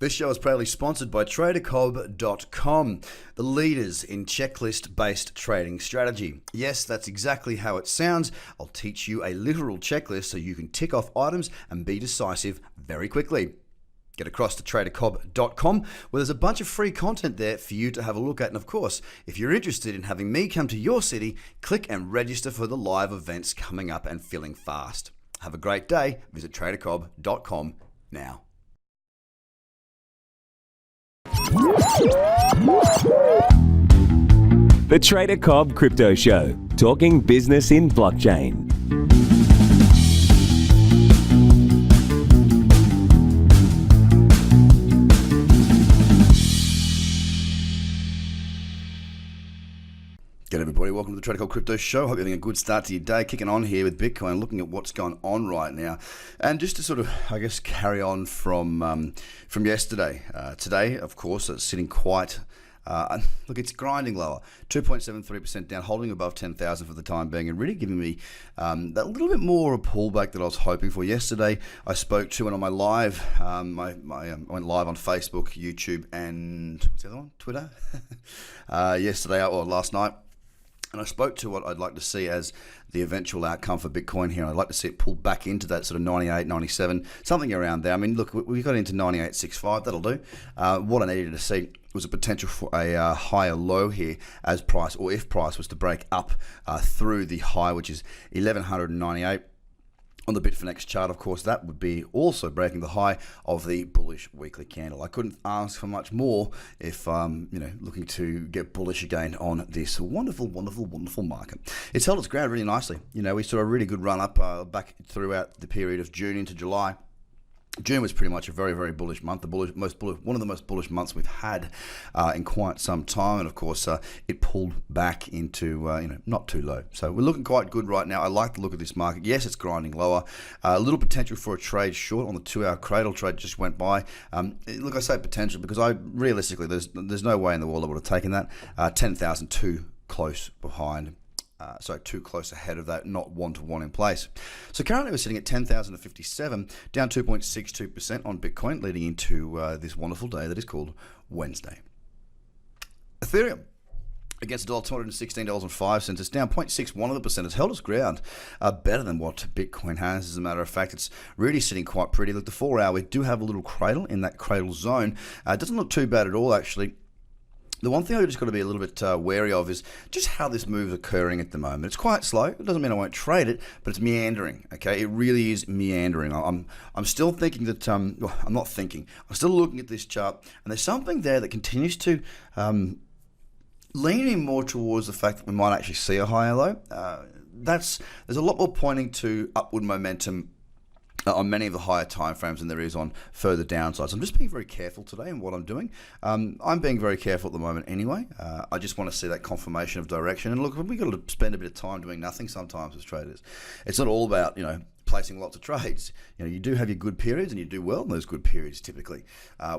This show is proudly sponsored by TraderCobb.com, the leaders in checklist-based trading strategy. Yes, that's exactly how it sounds. I'll teach you a literal checklist so you can tick off items and be decisive very quickly. Get across to TraderCobb.com where there's a bunch of free content there for you to have a look at. And of course, if you're interested in having me come to your city, click and register for the live events coming up and filling fast. Have a great day. Visit TraderCobb.com now. The Trader Cobb Crypto Show, talking business in blockchain. G'day everybody, welcome to the Trader Cobb Crypto Show. Hope you're having a good start to your day. Kicking on here with Bitcoin, looking at what's going on right now. And just to sort of, I guess, carry on from yesterday. Today, of course, it's sitting quite, look, it's grinding lower. 2.73% down, holding above 10,000 for the time being, and really giving me that little bit more of a pullback that I was hoping for. Yesterday, I spoke to, and on my live, I went live on Facebook, YouTube, and what's the other one? Twitter? Yesterday, or last night. And I spoke to what I'd like to see as the eventual outcome for Bitcoin here. I'd like to see it pull back into that sort of 98, 97, something around there. I mean, look, we got into 98.65, that'll do. What I needed to see was a potential for a higher low here as price, or if price was to break up through the high, which is 1198. On the Bitfinex chart, of course, that would be also breaking the high of the bullish weekly candle. I couldn't ask for much more if, looking to get bullish again on this wonderful, wonderful, wonderful market. It's held its ground really nicely. You know, we saw a really good run up back throughout the period of June into July. June was pretty much a very, very bullish month, one of the most bullish months we've had in quite some time, and of course it pulled back into not too low. So we're looking quite good right now. I like the look of this market. Yes, it's grinding lower. A little potential for a trade short on the 2-hour cradle trade just went by. Look, I say potential because realistically there's no way in the world I would have taken that. 10,000 too close behind. Too close ahead of that, not one-to-one in place. So currently we're sitting at 10,057, down 2.62% on Bitcoin, leading into this wonderful day that is called Wednesday. Ethereum against $216.05. It's down 0.61%. It's held its ground better than what Bitcoin has. As a matter of fact, it's really sitting quite pretty. Look, the 4-hour, we do have a little cradle in that cradle zone. It doesn't look too bad at all, actually. The one thing I've just got to be a little bit wary of is just how this move is occurring at the moment. It's quite slow. It doesn't mean I won't trade it, but it's meandering. Okay, it really is meandering. I'm still thinking that well, I'm not thinking. I'm still looking at this chart, and there's something there that continues to lean in more towards the fact that we might actually see a higher low. There's a lot more pointing to upward momentum on many of the higher time frames than there is on further downsides. I'm just being very careful today in what I'm doing. I'm being very careful at the moment anyway. I just want to see that confirmation of direction. And look, we've got to spend a bit of time doing nothing sometimes as traders. It's not all about, placing lots of trades. You do have your good periods and you do well in those good periods typically.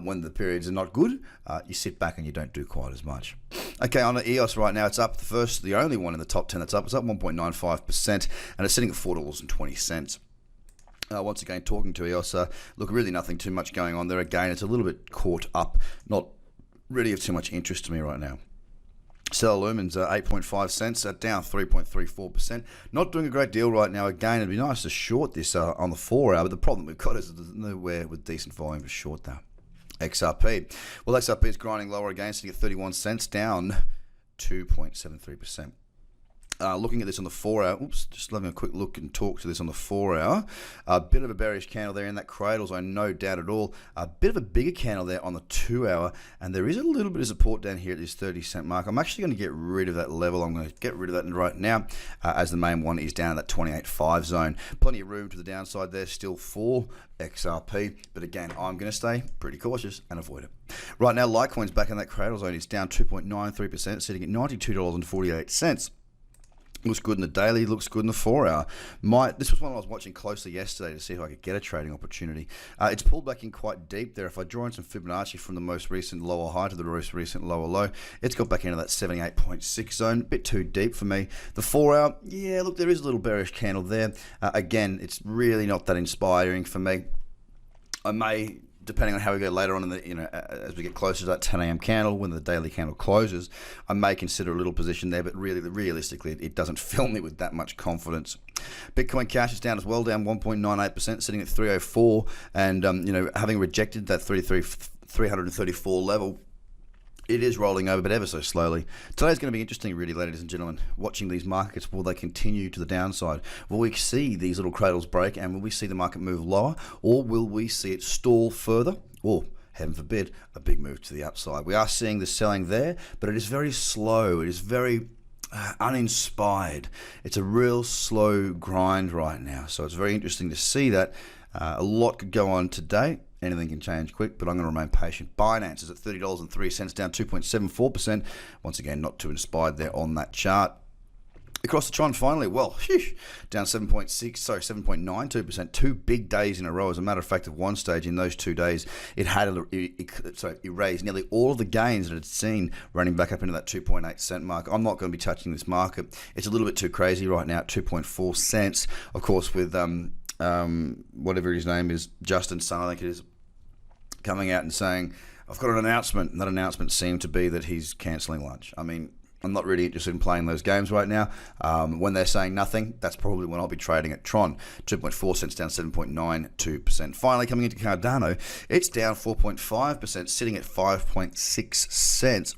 When the periods are not good, you sit back and you don't do quite as much. Okay, on the EOS right now, it's up the only one in the top 10 that's up. It's up 1.95% and it's sitting at $4.20. Once again, talking to EOS, look, really nothing too much going on there. Again, it's a little bit caught up, not really of too much interest to me right now. Stellar Lumens, 8.5 cents, down 3.34%. Not doing a great deal right now. Again, it'd be nice to short this on the 4-hour, but the problem we've got is there's nowhere with decent volume to short that. XRP. Well, XRP is grinding lower again, sitting at 31 cents, down 2.73%. Looking at this on the 4-hour, just having a quick look and talk to this on the 4-hour. A bit of a bearish candle there in that cradle zone, no doubt at all. A bit of a bigger candle there on the 2-hour, and there is a little bit of support down here at this 30-cent mark. I'm actually going to get rid of that level. I'm going to get rid of that right now, as the main one is down at that 28.5 zone. Plenty of room to the downside there still for XRP, but again, I'm going to stay pretty cautious and avoid it. Right now, Litecoin's back in that cradle zone. It's down 2.93%, sitting at $92.48. Looks good in the daily, looks good in the 4-hour. This was one I was watching closely yesterday to see if I could get a trading opportunity. It's pulled back in quite deep there. If I draw in some Fibonacci from the most recent lower high to the most recent lower low, it's got back into that 78.6 zone. A bit too deep for me. The 4-hour, yeah, look, there is a little bearish candle there. Again, it's really not that inspiring for me. I may depending on how we go later on in the, as we get closer to that 10 a.m. candle, when the daily candle closes, I may consider a little position there, but really, realistically, it doesn't fill me with that much confidence. Bitcoin Cash is down as well, down 1.98%, sitting at 304, and having rejected that 334 level, it is rolling over, but ever so slowly. Today's going to be interesting, really, ladies and gentlemen. Watching these markets, will they continue to the downside? Will we see these little cradles break, and will we see the market move lower, or will we see it stall further, or, heaven forbid, a big move to the upside? We are seeing the selling there, but it is very slow. It is very uninspired. It's a real slow grind right now, so it's very interesting to see that. A lot could go on today. Anything can change quick, but I'm going to remain patient. Binance is at $30.03, down 2.74%. Once again, not too inspired there on that chart. Across the Tron, finally, down 7.92%. 2 big days in a row. As a matter of fact, at one stage in those 2 days, it had erased nearly all of the gains that it had seen, running back up into that 2.8 cent mark. I'm not going to be touching this market. It's a little bit too crazy right now at 2.4 cents. Of course, with whatever his name is, Justin Sun, I think it is, coming out and saying, I've got an announcement, and that announcement seemed to be that he's cancelling lunch. I mean, I'm not really interested in playing those games right now. When they're saying nothing, that's probably when I'll be trading at Tron. 2.4 cents, down 7.92%. Finally, coming into Cardano, it's down 4.5%, sitting at 5.6 cents.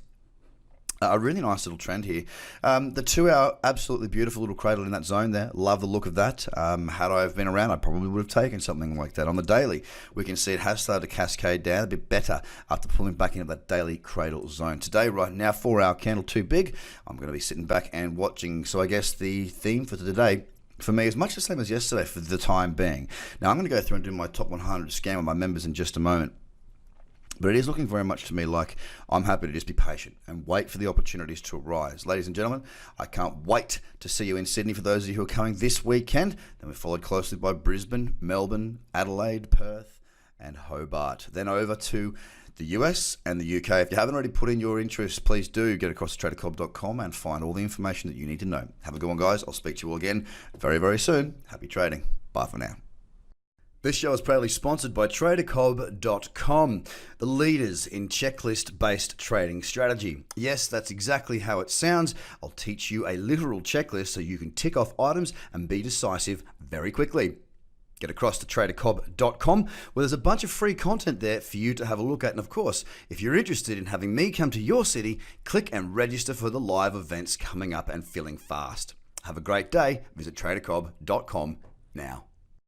A really nice little trend here. The 2 hour, absolutely beautiful little cradle in that zone there. Love the look of that. Had I have been around, I probably would have taken something like that. On the daily, we can see it has started to cascade down a bit better after pulling back into that daily cradle zone. Today, right now, 4 hour candle too big. I'm going to be sitting back and watching. So I guess the theme for today, for me, is much the same as yesterday for the time being. Now, I'm going to go through and do my top 100 scan with my members in just a moment. But it is looking very much to me like I'm happy to just be patient and wait for the opportunities to arise. Ladies and gentlemen, I can't wait to see you in Sydney for those of you who are coming this weekend. Then we're followed closely by Brisbane, Melbourne, Adelaide, Perth, and Hobart. Then over to the US and the UK. If you haven't already put in your interest, please do get across to tradercobb.com and find all the information that you need to know. Have a good one, guys. I'll speak to you all again very, very soon. Happy trading. Bye for now. This show is proudly sponsored by tradercobb.com, the leaders in checklist-based trading strategy. Yes, that's exactly how it sounds. I'll teach you a literal checklist so you can tick off items and be decisive very quickly. Get across to tradercobb.com, where there's a bunch of free content there for you to have a look at. And of course, if you're interested in having me come to your city, click and register for the live events coming up and filling fast. Have a great day. Visit tradercobb.com now.